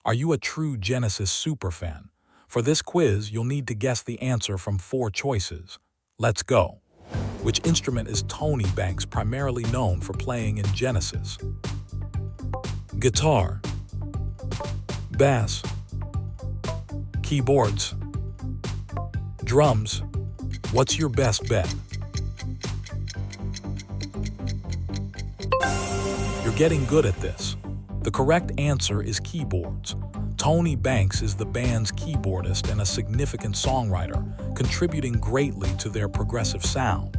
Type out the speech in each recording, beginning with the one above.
Are you a true Genesis superfan? For this quiz, you'll need to guess the answer from 4 choices. Let's go. Which instrument is Tony Banks primarily known for playing in Genesis? Guitar, bass, keyboards, drums. What's your best bet? You're getting good at this. The correct answer is keyboards. Tony Banks is the band's keyboardist and a significant songwriter, contributing greatly to their progressive sound.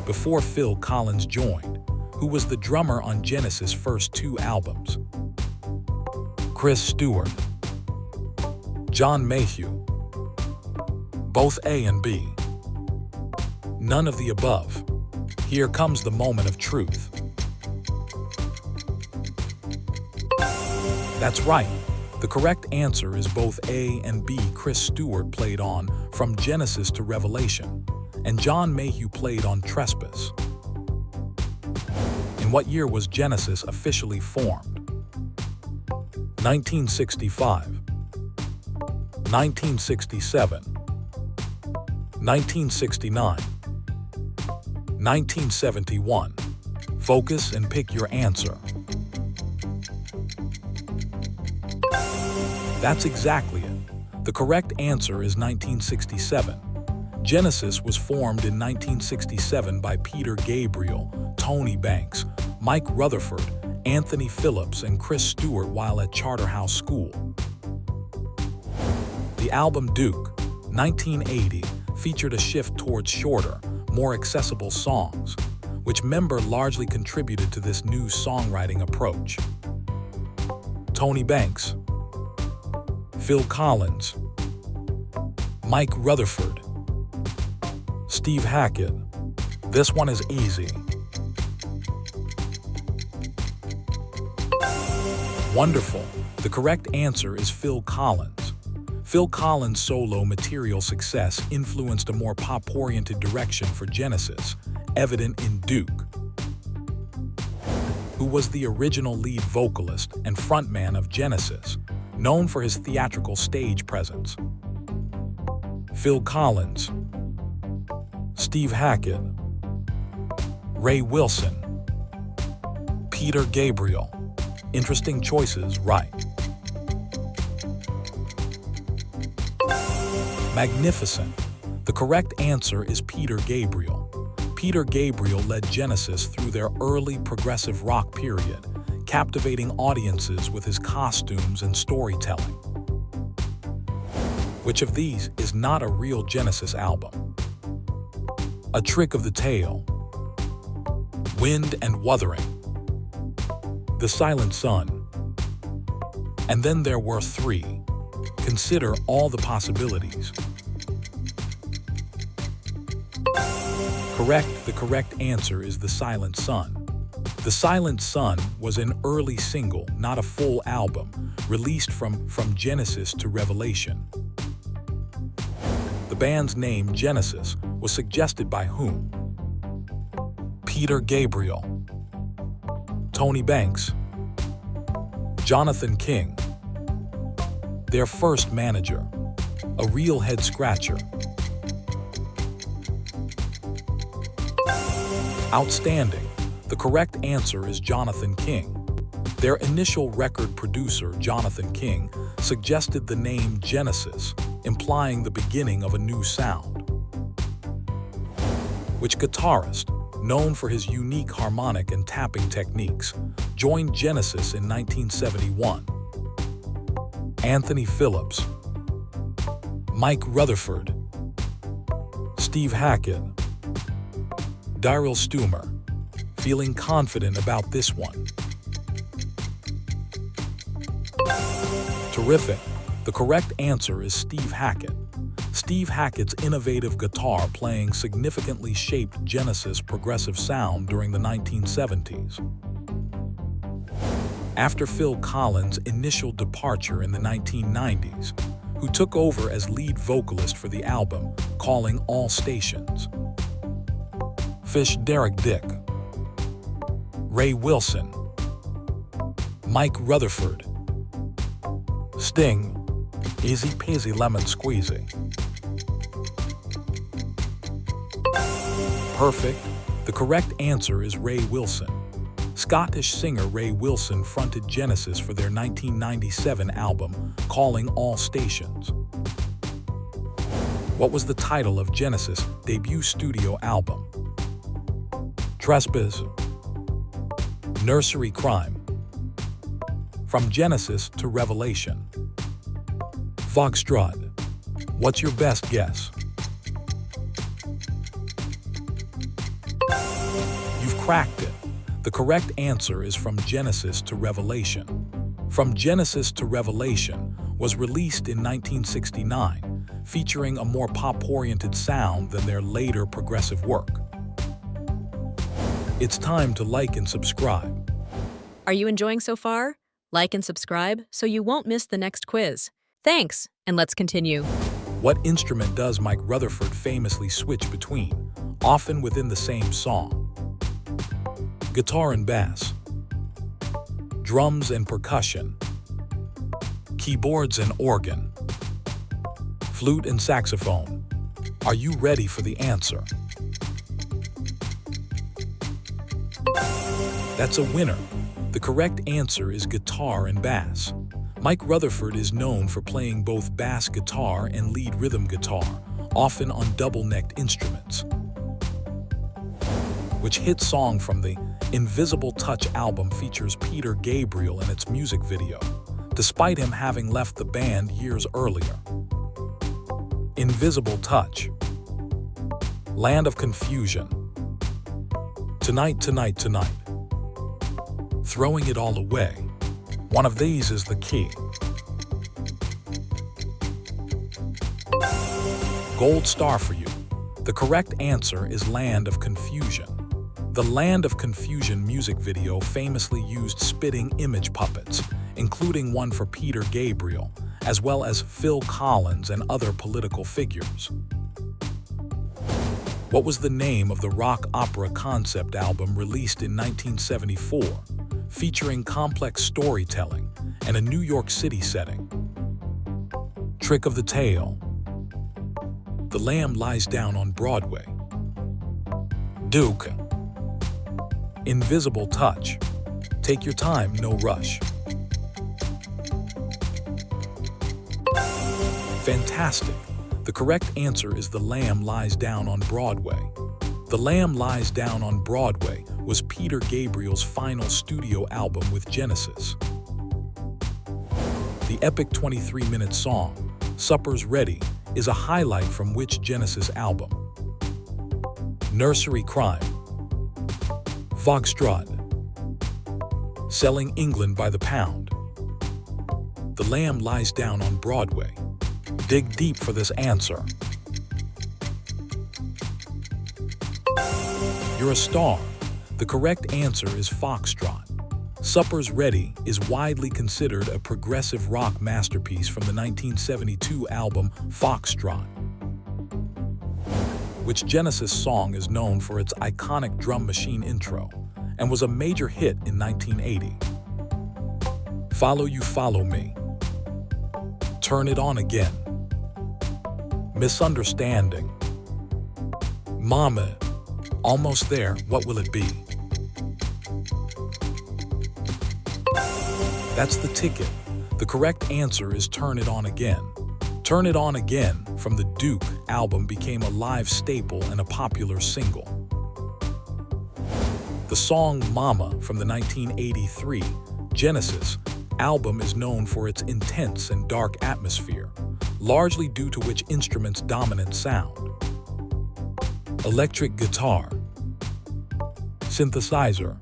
Before Phil Collins joined, who was the drummer on Genesis' first 2 albums? Chris Stewart, John Mayhew, both A and B. None of the above. Here comes the moment of truth. That's right. The correct answer is both A and B. Chris Stewart played on From Genesis to Revelation, and John Mayhew played on Trespass. In what year was Genesis officially formed? 1965, 1967, 1969, 1971. Focus and pick your answer. That's exactly it. The correct answer is 1967. Genesis was formed in 1967 by Peter Gabriel, Tony Banks, Mike Rutherford, Anthony Phillips, and Chris Stewart while at Charterhouse School. The album Duke, 1980, featured a shift towards shorter, more accessible songs, which member largely contributed to this new songwriting approach. Tony Banks, Phil Collins, Mike Rutherford, Steve Hackett. This one is easy. Wonderful. The correct answer is Phil Collins. Phil Collins' solo material success influenced a more pop-oriented direction for Genesis, evident in Duke, who was the original lead vocalist and frontman of Genesis, known for his theatrical stage presence. Phil Collins, Steve Hackett, Ray Wilson, Peter Gabriel. Interesting choices, right? Magnificent. The correct answer is Peter Gabriel. Peter Gabriel led Genesis through their early progressive rock period, captivating audiences with his costumes and storytelling. Which of these is not a real Genesis album? A Trick of the Tail, Wind and Wuthering, The Silent Sun, and then there were 3. Consider all the possibilities. Correct. The correct answer is The Silent Sun. The Silent Sun was an early single, not a full album, released from Genesis to Revelation. The band's name, Genesis, was suggested by whom? Peter Gabriel, Tony Banks, Jonathan King, their first manager, a real head-scratcher. Outstanding. The correct answer is Jonathan King. Their initial record producer, Jonathan King, suggested the name Genesis, implying the beginning of a new sound. Which guitarist, known for his unique harmonic and tapping techniques, joined Genesis in 1971? Anthony Phillips, Mike Rutherford, Steve Hackett, Daryl Stumer. Feeling confident about this one? Terrific. The correct answer is Steve Hackett. Steve Hackett's innovative guitar playing significantly shaped Genesis' progressive sound during the 1970s. After Phil Collins' initial departure in the 1990s, who took over as lead vocalist for the album, Calling All Stations? Fish Derek Dick, Ray Wilson, Mike Rutherford. Sting, easy peasy lemon squeezy. Perfect. The correct answer is Ray Wilson. Scottish singer Ray Wilson fronted Genesis for their 1997 album, Calling All Stations. What was the title of Genesis' debut studio album? Trespass. Nursery Crime. From Genesis to Revelation. Foxtrot. What's your best guess? You've cracked it. The correct answer is From Genesis to Revelation. From Genesis to Revelation was released in 1969, featuring a more pop-oriented sound than their later progressive work. It's time to like and subscribe. Are you enjoying so far? Like and subscribe so you won't miss the next quiz. Thanks, and let's continue. What instrument does Mike Rutherford famously switch between, often within the same song? Guitar and bass. Drums and percussion. Keyboards and organ. Flute and saxophone. Are you ready for the answer? That's a winner. The correct answer is guitar and bass. Mike Rutherford is known for playing both bass guitar and lead rhythm guitar, often on double-necked instruments. Which hit song from the Invisible Touch album features Peter Gabriel in its music video, despite him having left the band years earlier? Invisible Touch. Land of Confusion. Tonight, Tonight, Tonight. Throwing It All Away. One of these is the key. Gold star for you. The correct answer is Land of Confusion. The Land of Confusion music video famously used spitting image puppets, including one for Peter Gabriel, as well as Phil Collins and other political figures. What was the name of the rock opera concept album released in 1974, featuring complex storytelling and a New York City setting? Trick of the Tail. The Lamb Lies Down on Broadway. Duke. Invisible Touch. Take your time, no rush. Fantastic. The correct answer is The Lamb Lies Down on Broadway. The Lamb Lies Down on Broadway was Peter Gabriel's final studio album with Genesis. The epic 23-minute song, Supper's Ready, is a highlight from which Genesis album? Nursery Crime. Foxtrot. Selling England by the Pound. The Lamb Lies Down on Broadway. Dig deep for this answer. You're a star. The correct answer is Foxtrot. Supper's Ready is widely considered a progressive rock masterpiece from the 1972 album Foxtrot, which Genesis song is known for its iconic drum machine intro and was a major hit in 1980. Follow You, Follow Me. Turn It On Again. Misunderstanding. Mama. Almost There, What Will It Be? That's the ticket. The correct answer is Turn It On Again. Turn It On Again from the Duke album became a live staple and a popular single. The song Mama from the 1983 Genesis album is known for its intense and dark atmosphere, largely due to which instrument's dominant sound. Electric guitar. Synthesizer.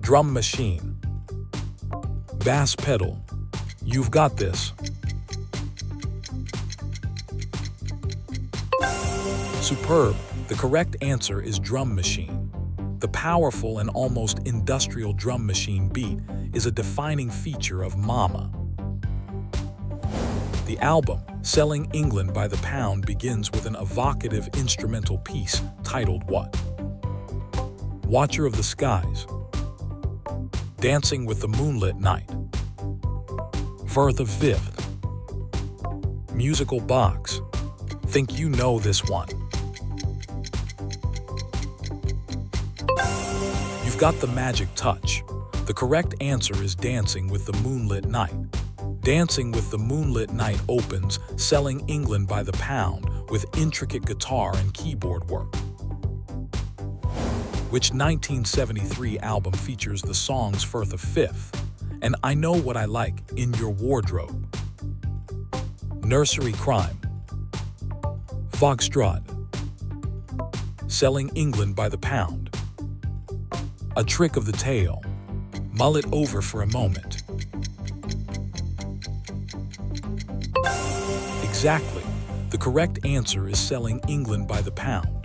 Drum machine. Bass pedal. You've got this. Superb. The correct answer is drum machine. The powerful and almost industrial drum machine beat is a defining feature of Mama. The album, Selling England by the Pound, begins with an evocative instrumental piece titled what? Watcher of the Skies. Dancing with the Moonlit Night. For the fifth. Musical box. Think you know this one. You've got the magic touch. The correct answer is Dancing with the Moonlit Night. Dancing with the Moonlit Night opens Selling England by the Pound with intricate guitar and keyboard work. Which 1973 album features the songs For the Fifth and I Know What I Like in Your Wardrobe? Nursery Crime. Foxtrot. Selling England by the Pound. A Trick of the Tail. Mull it over for a moment. Exactly. The correct answer is Selling England by the Pound.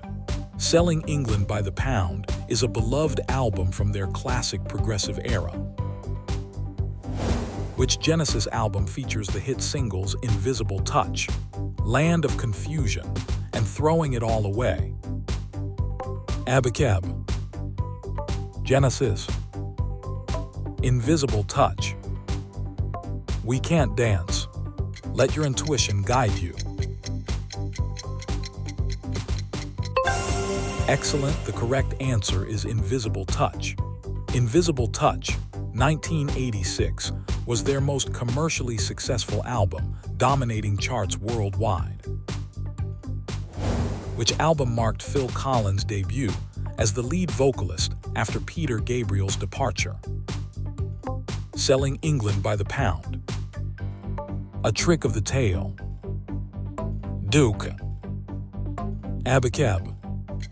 Selling England by the Pound is a beloved album from their classic progressive era. Which Genesis album features the hit singles Invisible Touch, Land of Confusion, and Throwing It All Away? Abacab. Genesis. Invisible Touch. We Can't Dance. Let your intuition guide you. Excellent. The correct answer is Invisible Touch. Invisible Touch, 1986, was their most commercially successful album, dominating charts worldwide. Which album marked Phil Collins' debut as the lead vocalist after Peter Gabriel's departure? Selling England by the Pound. A Trick of the Tail. Duke. Abacab.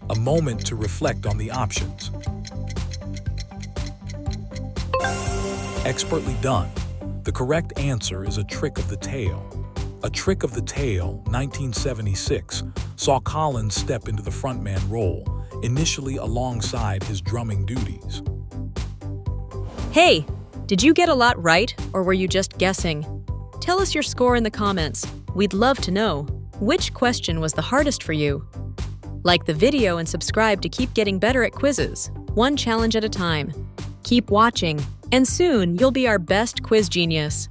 A moment to reflect on the options. Expertly done. The correct answer is A Trick of the Tail. A Trick of the Tail, 1976, saw Collins step into the frontman role, initially alongside his drumming duties. Hey, did you get a lot right, or were you just guessing? Tell us your score in the comments. We'd love to know. Which question was the hardest for you? Like the video and subscribe to keep getting better at quizzes, one challenge at a time. Keep watching, and soon you'll be our best quiz genius.